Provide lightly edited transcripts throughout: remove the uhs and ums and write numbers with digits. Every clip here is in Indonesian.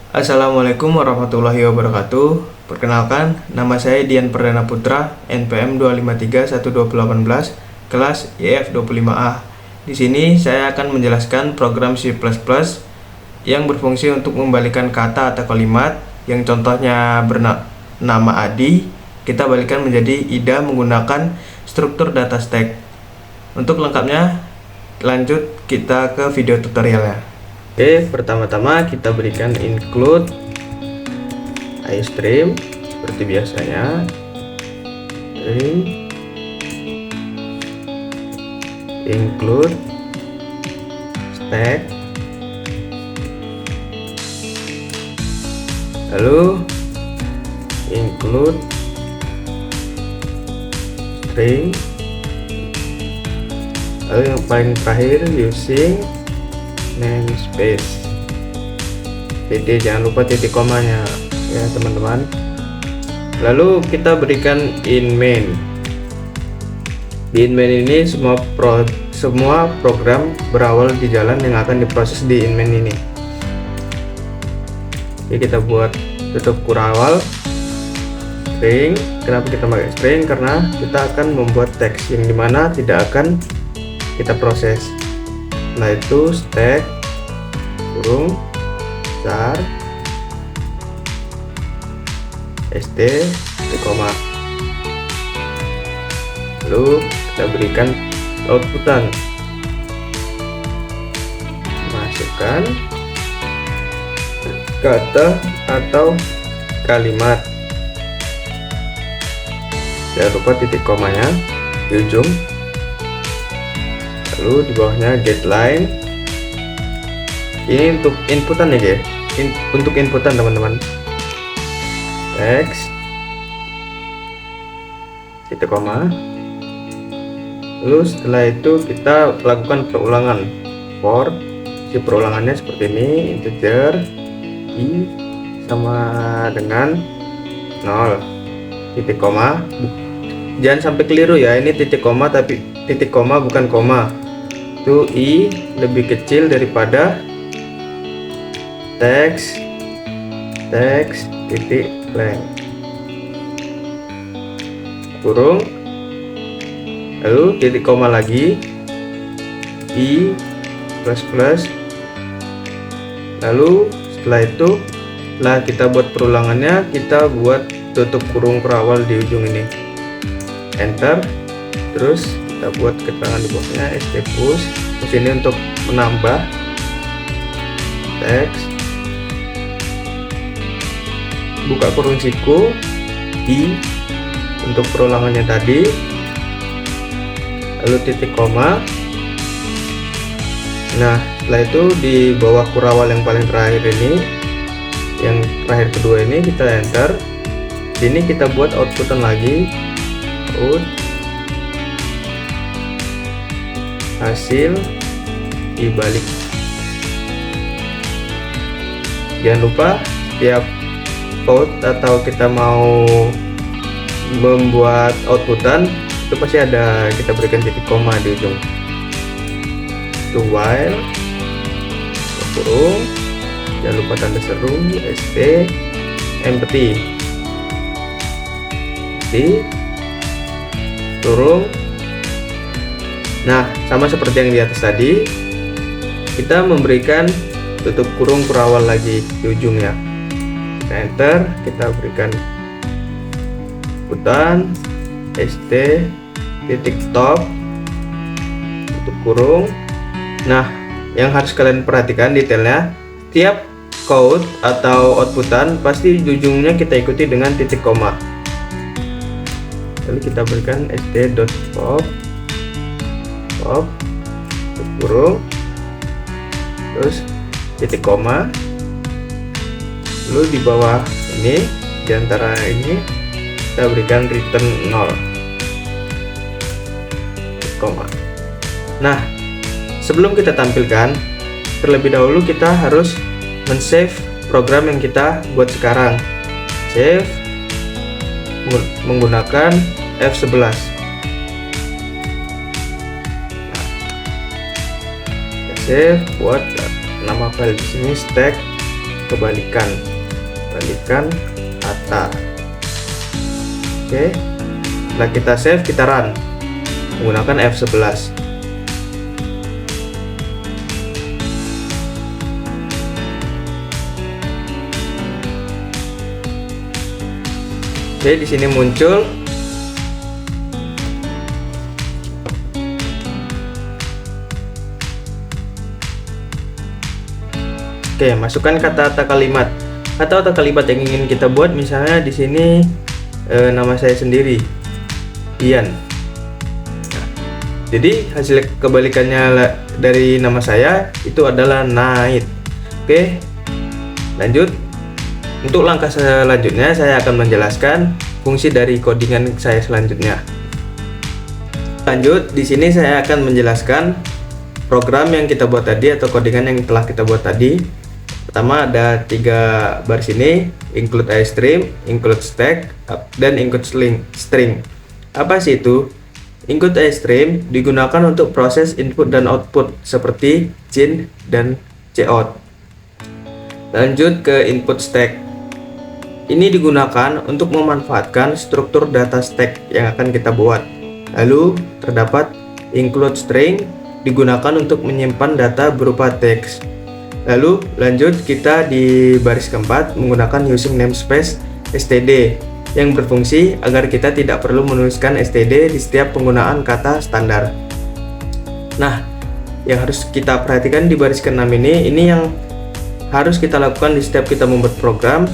Assalamualaikum warahmatullahi wabarakatuh. Perkenalkan, nama saya Dian Perdana Putra, NPM 2531218, kelas YF25A. Di sini saya akan menjelaskan program C++ yang berfungsi untuk membalikan kata atau kalimat yang contohnya bernama Adi, kita balikan menjadi Ida menggunakan struktur data stack. Untuk lengkapnya, lanjut kita ke video tutorialnya. Oke, pertama-tama kita berikan include iStream seperti biasanya. Include stack, lalu include string, lalu yang paling terakhir using namespace. Jadi jangan lupa titik komanya ya teman-teman. Lalu kita berikan in main. Di in main ini semua program berawal di jalan yang akan diproses di in main ini. Jadi kita buat tutup kurawal string. Kenapa kita pakai string? Karena kita akan membuat teks yang dimana tidak akan kita proses. Setelah itu stack kurung char st koma, lalu kita berikan outputan, masukkan kata atau kalimat, jangan lupa titik komanya di ujung. Lalu di bawahnya get line. Ini untuk inputan ya guys. Untuk inputan teman-teman. Text titik koma. Lalu setelah itu kita lakukan perulangan. For si perulangannya seperti ini, integer i sama dengan 0 titik koma. Jangan sampai keliru ya, ini titik koma tapi titik koma bukan koma. Itu i lebih kecil daripada teks titik length kurung, lalu titik koma lagi i plus plus, lalu setelah itu kita buat perulangannya, kita buat tutup kurung perawal di ujung ini, enter. Terus kita buat keterangan di bawahnya stpush ini untuk menambah teks, buka kurung siku i untuk perulangannya tadi, lalu titik koma. Nah setelah itu di bawah kurawal yang paling terakhir ini, yang terakhir kedua ini, kita enter. Sini kita buat outputan lagi, out hasil dibalik. Jangan lupa setiap code atau kita mau membuat outputan itu pasti ada, kita berikan titik koma di ujung. Itu while kurung, jangan lupa tanda seru st empty di kurung. Nah sama seperti yang di atas tadi, kita memberikan tutup kurung perawal lagi di ujungnya. Kita enter, kita berikan outputan st titik top tutup kurung. Nah yang harus kalian perhatikan detailnya, tiap code atau outputan pasti di ujungnya kita ikuti dengan titik koma. Lalu kita berikan st.pop tutup kurung, terus titik koma, lalu di bawah ini, di antara ini kita berikan return 0 koma. Nah sebelum kita tampilkan, terlebih dahulu kita harus men-save program yang kita buat sekarang. Save menggunakan F11. Save, buat nama file di sini stack kebalikan kata. Oke, setelah kita save, kita run menggunakan F11. Oke, di sini muncul masukkan kata atau kalimat yang ingin kita buat. Misalnya di sini nama saya sendiri, Dian. Nah, jadi hasil kebalikannya dari nama saya itu adalah Night. Oke, lanjut. Untuk langkah selanjutnya saya akan menjelaskan fungsi dari codingan saya selanjutnya. Lanjut, di sini saya akan menjelaskan program yang kita buat tadi atau codingan yang telah kita buat tadi. Pertama ada 3 baris ini, include iStream, include stack, dan include string. Apa sih itu? Include iStream digunakan untuk proses input dan output seperti cin dan cout. Lanjut ke input stack. Ini digunakan untuk memanfaatkan struktur data stack yang akan kita buat. Lalu terdapat include string digunakan untuk menyimpan data berupa teks. Lalu lanjut kita di baris keempat menggunakan using namespace std yang berfungsi agar kita tidak perlu menuliskan std di setiap penggunaan kata standar. Nah, yang harus kita perhatikan di baris ke-6 ini yang harus kita lakukan di setiap kita membuat program.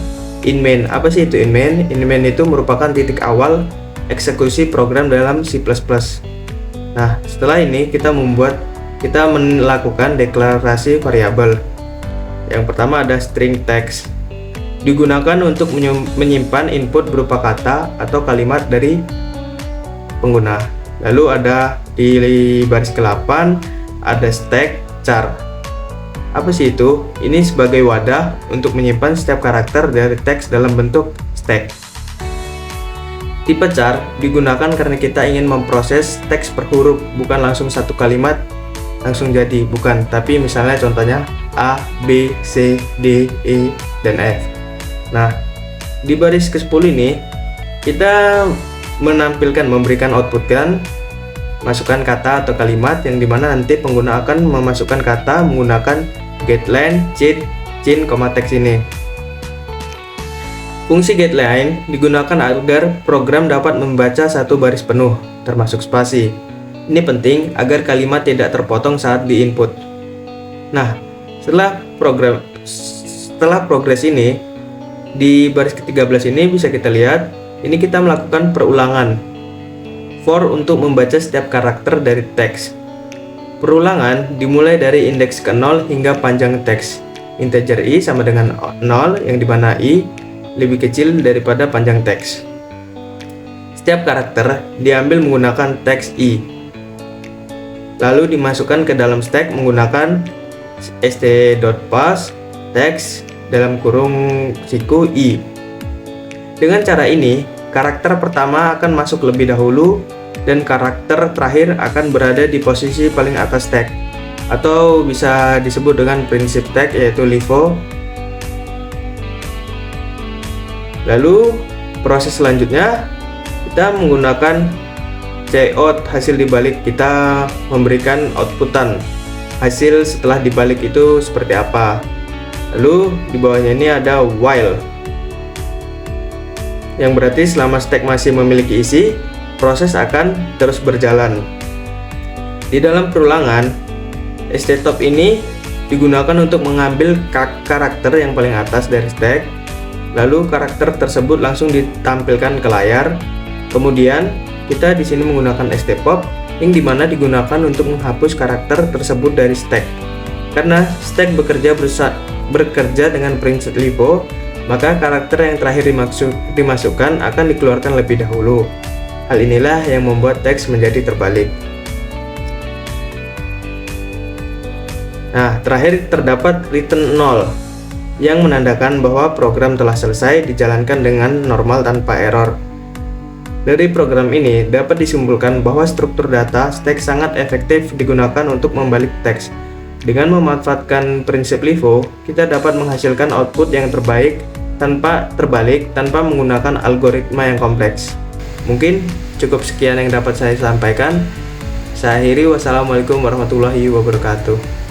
In main, apa sih itu in main? In main itu merupakan titik awal eksekusi program dalam C++. Nah, setelah ini kita melakukan deklarasi variabel. Yang pertama ada string text. Digunakan untuk menyimpan input berupa kata atau kalimat dari pengguna. Lalu ada di baris ke-8 ada stack char. Apa sih itu? Ini sebagai wadah untuk menyimpan setiap karakter dari teks dalam bentuk stack. Tipe char digunakan karena kita ingin memproses teks per huruf, bukan langsung satu kalimat langsung jadi, bukan. Tapi misalnya contohnya A, B, C, D, E, dan F. Nah, di baris ke-10 ini kita memberikan outputkan masukkan kata atau kalimat yang dimana nanti pengguna akan memasukkan kata menggunakan getLine, cin, teks ini. Fungsi getLine digunakan agar program dapat membaca satu baris penuh, termasuk spasi. Ini penting agar kalimat tidak terpotong saat diinput. Nah, setelah progres ini, di baris ke-13 ini bisa kita lihat, ini kita melakukan perulangan for untuk membaca setiap karakter dari teks. Perulangan dimulai dari indeks ke-0 hingga panjang teks. Integer i sama dengan 0, yang dimana i lebih kecil daripada panjang teks. Setiap karakter diambil menggunakan teks i, lalu dimasukkan ke dalam stack menggunakan st.pass teks dalam kurung siku i. Dengan cara ini, karakter pertama akan masuk lebih dahulu dan karakter terakhir akan berada di posisi paling atas tag, atau bisa disebut dengan prinsip tag, yaitu LIFO. Lalu proses selanjutnya kita menggunakan cout hasil dibalik. Kita memberikan outputan hasil setelah dibalik itu seperti apa. Lalu di bawahnya ini ada while, yang berarti selama stack masih memiliki isi, proses akan terus berjalan. Di dalam perulangan, stTop ini digunakan untuk mengambil karakter yang paling atas dari stack, lalu karakter tersebut langsung ditampilkan ke layar. Kemudian kita di sini menggunakan stpop yang dimana digunakan untuk menghapus karakter tersebut dari stack. Karena stack bekerja dengan prinsip LIFO, maka karakter yang terakhir dimasukkan akan dikeluarkan lebih dahulu. Hal inilah yang membuat teks menjadi terbalik. Nah, terakhir terdapat return 0 yang menandakan bahwa program telah selesai dijalankan dengan normal tanpa error. Dari program ini dapat disimpulkan bahwa struktur data stack sangat efektif digunakan untuk membalik teks. Dengan memanfaatkan prinsip LIFO, kita dapat menghasilkan output yang terbaik tanpa terbalik tanpa menggunakan algoritma yang kompleks. Mungkin cukup sekian yang dapat saya sampaikan. Saya akhiri, wassalamualaikum warahmatullahi wabarakatuh.